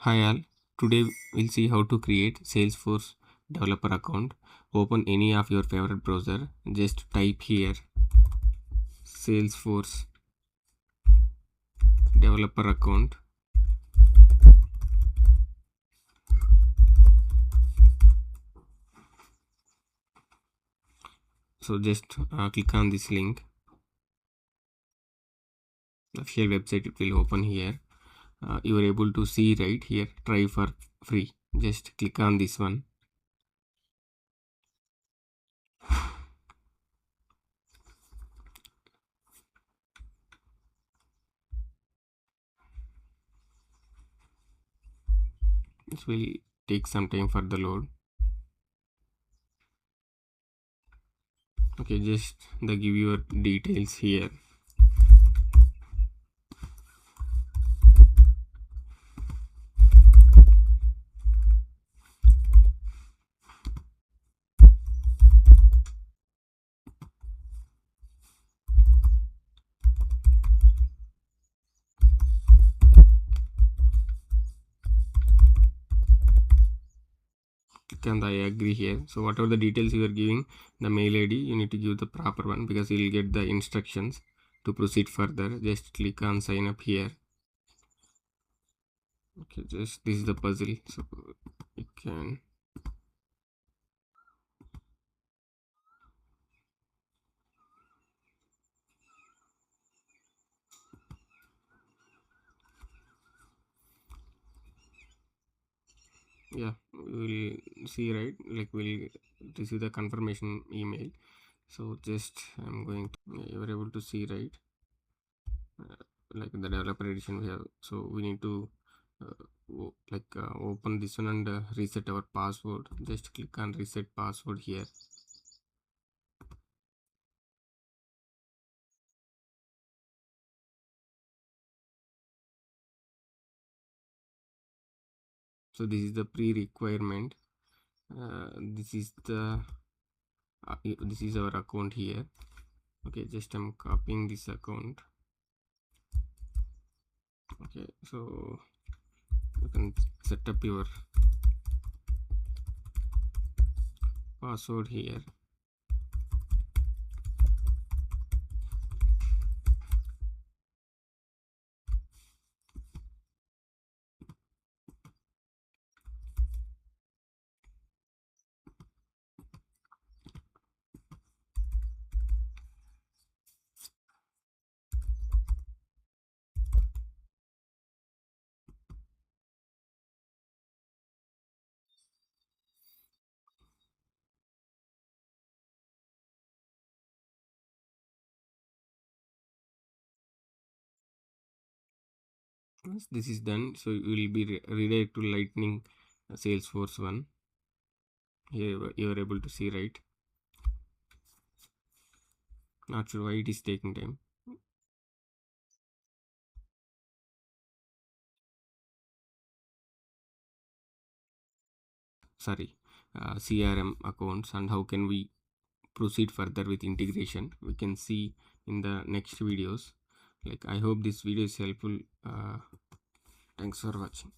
Hi all, today we'll see how to create Salesforce Developer Account. Open any of your favorite browser, just type here Salesforce Developer Account. So just click on this link. The official website it will open here. You are able to see right here, try for free. Just click on this one. This will take some time for the load. Okay, just give your details here. Click on the I agree here. So whatever the details you are giving, the mail ID, you need to give the proper one because you will get the instructions to proceed further. Just click on sign up here. Okay, just this is the puzzle, so you can yeah, we'll see right, like we'll receive the confirmation email. So just I'm going to, you are able to see right, like the developer edition we have. So we need to open this one and reset our password. Just click on reset password here. So this is the pre-requirement. This is the this is our account here. Okay, just I'm copying this account. Okay, so you can set up your password here. Once this is done, so you will be redirect to Lightning Salesforce one. Here you are able to see right. Not sure why it is taking time. Sorry, CRM accounts and how can we proceed further with integration, we can see in the next videos. Like I hope this video is helpful. Thanks for watching.